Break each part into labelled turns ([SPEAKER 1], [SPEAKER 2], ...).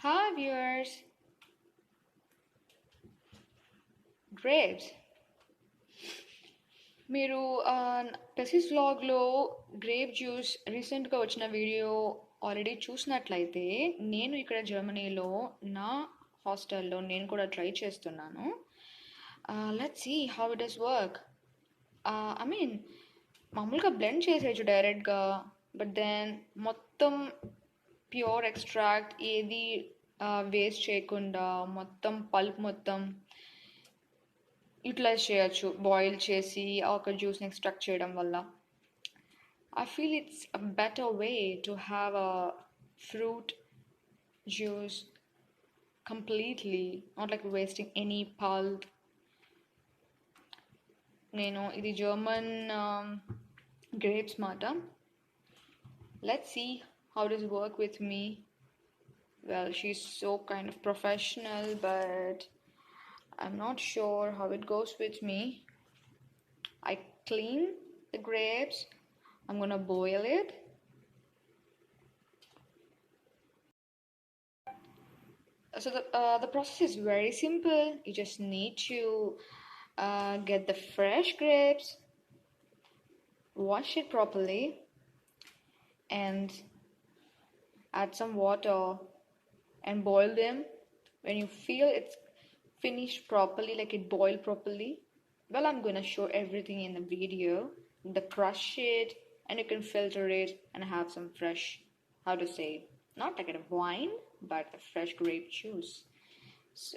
[SPEAKER 1] Hi viewers, grapes. మీరు టెసిస్ వ్లాగ్లో grape juice రీసెంట్గా వచ్చిన వీడియో ఆల్రెడీ చూసినట్లయితే నేను ఇక్కడ జర్మనీలో నా హాస్టల్లో నేను కూడా ట్రై చేస్తున్నాను. Let's see how it does work. I mean మామూలుగా బ్లెండ్ చేసేయచ్చు డైరెక్ట్గా, బట్ దెన్ మొత్తం ప్యూర్ ఎక్స్ట్రాక్ట్ ఏది వేస్ట్ చేయకుండా మొత్తం పల్ప్ మొత్తం యూటిలైజ్ చేయొచ్చు బాయిల్ చేసి ఒక జ్యూస్ని ఎక్స్ట్రాక్ట్ చేయడం వల్ల. I feel it's a better way to have a fruit juice completely, not like wasting any pulp. నేను ఇది జర్మన్ grapes మాట. Let's see how does it work with me. Well, she's so kind of professional, but I'm not sure how it goes with me. I clean the grapes. I'm gonna boil it. So the process is very simple. You just need to get the fresh grapes, wash it properly, and add some water and boil them. When you feel it's finished properly, like it boiled properly, well, I'm gonna show everything in the video. The crush it, and you can filter it and have some fresh, how to say, not like a wine, but a fresh grape juice. So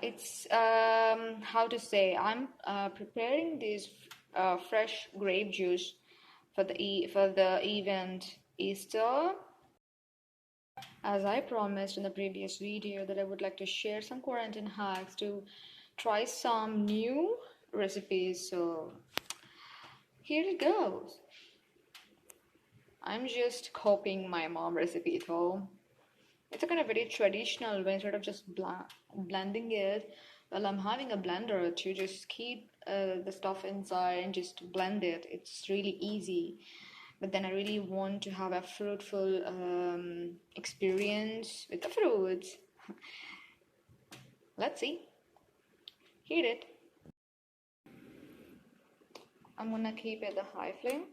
[SPEAKER 1] it's how to say, I'm preparing this fresh grape juice for the event Easter. As I promised in the previous video that I would like to share some quarantine hacks to try some new recipes, so here it goes. I'm just copying my mom recipe though. It's a kind of very traditional way, instead of just blending it. Well, I'm having a blender to just keep the stuff inside and just blend it. It's really easy. But then I really want to have a fruitful experience with the fruits. Let's see. Heat it. I'm gonna keep it at the high flame.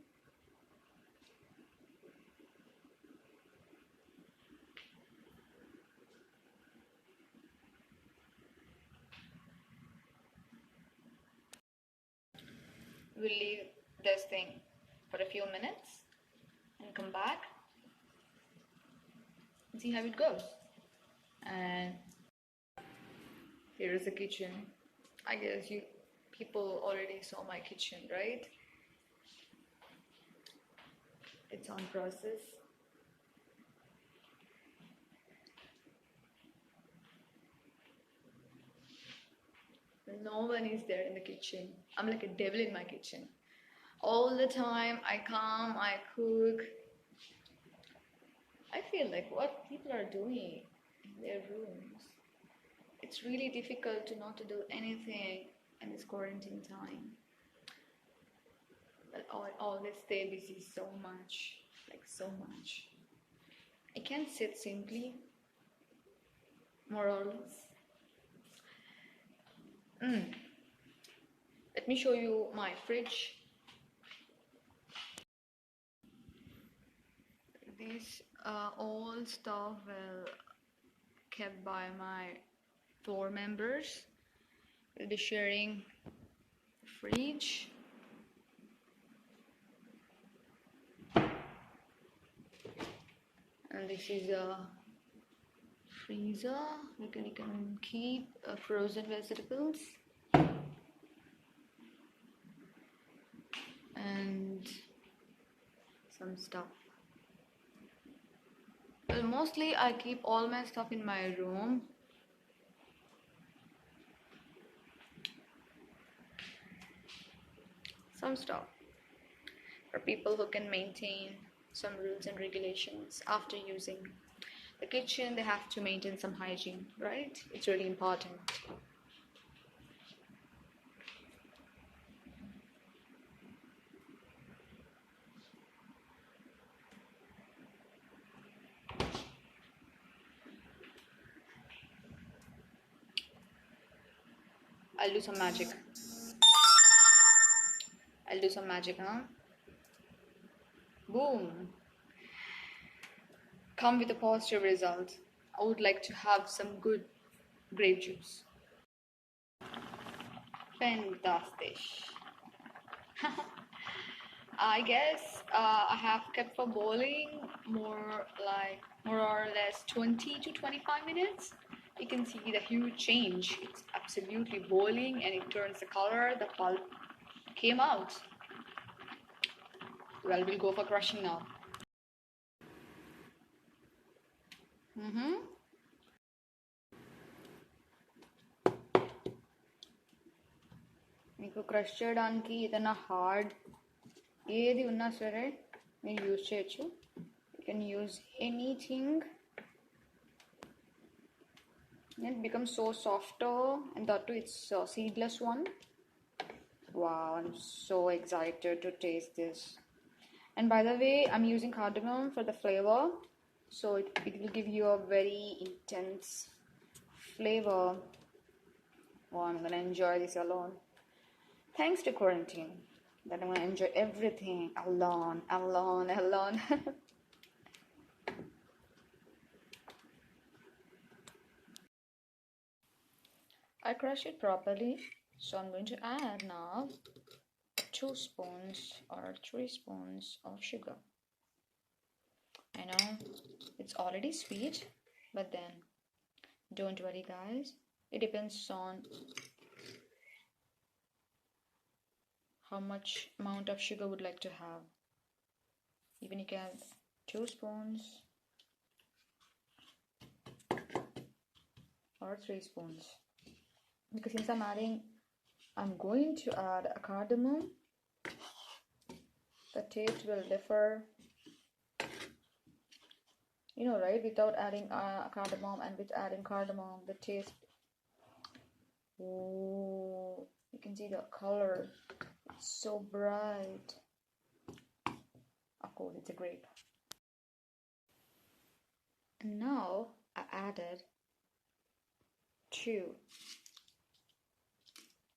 [SPEAKER 1] We'll leave this thing for a few minutes and come back and see how it goes. And here is the kitchen. I guess people already saw my kitchen, right? It's on process. No one is there in the kitchen. I'm like a devil in my kitchen. All the time I come, I cook. I feel like what people are doing in their rooms. It's really difficult to not to do anything in this quarantine time. But I always stay busy so much, like so much. I can't sit simply, more or less. Let me show you my fridge. These all stuff well kept by my floor members. We'll be sharing the fridge. And this is a freezer. You can keep frozen vegetables and some stuff. Well, mostly I keep all my stuff in my room. Some stuff for people who can maintain some rules and regulations after using the kitchen. They have to maintain some hygiene, right? It's really important. I'll do some magic. I'll do some magic, huh? Boom. Come with a positive result. I would like to have some good grape juice. Fantastic. I guess I have kept for boiling more or less 20 to 25 minutes. You can see the huge change. It's absolutely boiling and it turns the color. The pulp came out. Well, we'll go for crushing now. మీకు crush చేయడానికి ఏదైనా hard ఏది ఉన్నా సరే మీరు use చేయొచ్చు. You can use anything. It becomes so softer, and that too it's a seedless one. Wow, I'm so excited to taste this. And by the way, I'm using cardamom for the flavor, so it will give you a very intense flavor. Oh, I'm gonna enjoy this alone. Thanks to quarantine, that I'm gonna enjoy everything alone. I crushed it properly, so I'm going to add now 2 spoons or 3 spoons of sugar. I know it's already sweet, but then don't worry guys, it depends on how much amount of sugar would like to have. Even you can add 2 spoons or 3 spoons, because since I'm going to add a cardamom, the taste will differ, you know, right? Without adding cardamom and with adding cardamom, the taste, oh, you can see the color, it's so bright. Of course it's a grape. And now I added 2.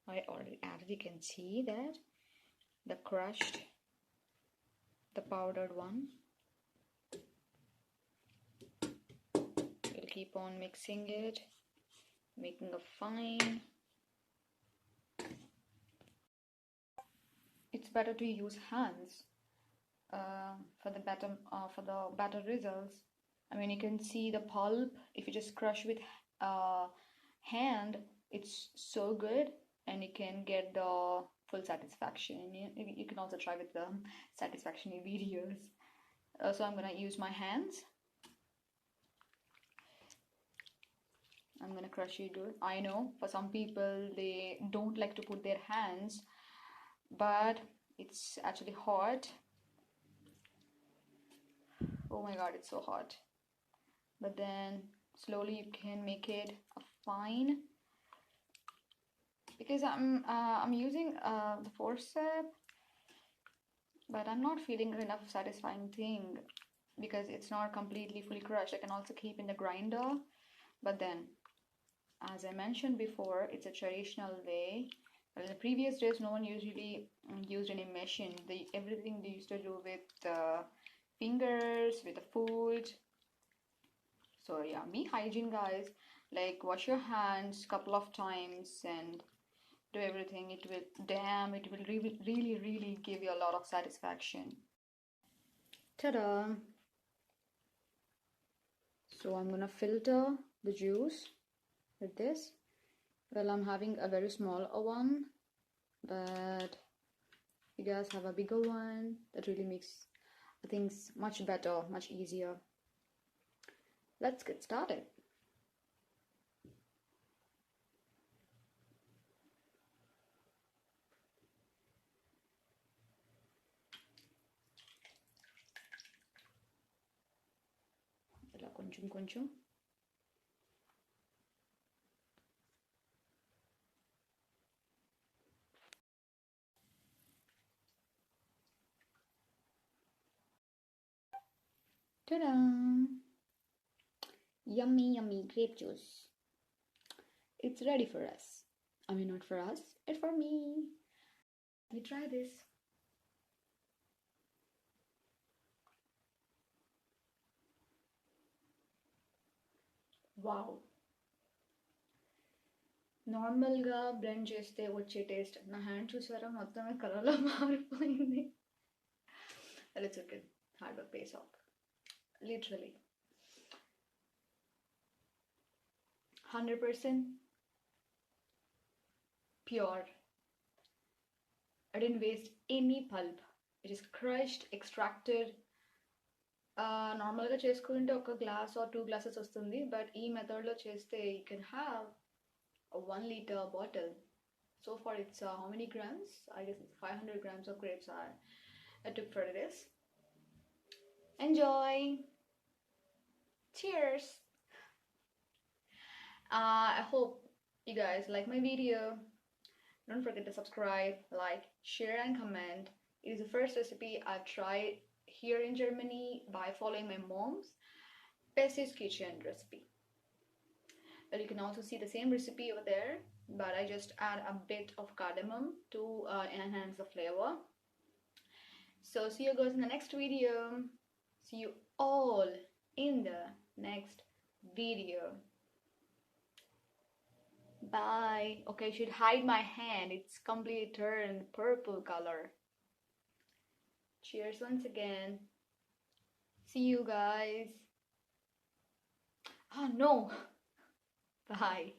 [SPEAKER 1] I already added, you can see that the crushed, the powdered one. We'll keep on mixing it, making a fine. It's better to use hands for the better results. I mean, you can see the pulp. If you just crush with hand, it's so good, and you can get the full satisfaction. You can also try with the satisfaction videos. So I'm gonna use my hands. I'm gonna crush it good. I know for some people they don't like to put their hands, but it's actually hot. Oh my god, it's so hot. But then slowly you can make it a fine, because I'm using the forceps, but I'm not feeling enough satisfying thing because it's not completely fully crushed. I can also keep in the grinder, but then as I mentioned before, it's a traditional way. Well, in the previous days no one usually used any machine. Everything they used to do with fingers, with the food. So yeah, be hygiene guys, like wash your hands couple of times and do everything. It will really give you a lot of satisfaction. Ta-da! So I'm gonna filter the juice with this. Well, I'm having a very small one, but you guys have a bigger one, that really makes things much better, much easier. Let's get started. ఇలా కొంచెం ta-da! Yummy grape juice. It's ready for us. I mean, not for us, it's for me. Let me try this. Wow. నార్మల్గా blend చేస్తే వచ్చే taste నా hand చూసారా మొత్తమే కలర్లో మారిపోయింది. It's okay. Hard work pays off. Literally. 100% pure. I didn't waste any pulp. It is crushed, extracted. నార్మల్గా చేసుకుంటే ఒక గ్లాస్ ఆర్ 2 glasses వస్తుంది, బట్ ఈ మెథడ్లో చేస్తే you can have a 1 liter bottle. So far it's how many grams? I guess it's 500 grams of grapes I took for this. Enjoy! Cheers! I hope you guys like my video. Don't forget to subscribe, like, share and comment. It is the first recipe I've tried here in Germany by following my mom's Bessie's Kitchen recipe. Well, you can also see the same recipe over there, but I just add a bit of cardamom to enhance the flavor. So see you guys in the next video. See you all in the next video. Bye. Okay, I should hide my hand. It's completely turned purple color. Cheers once again. See you guys. Oh no. Bye.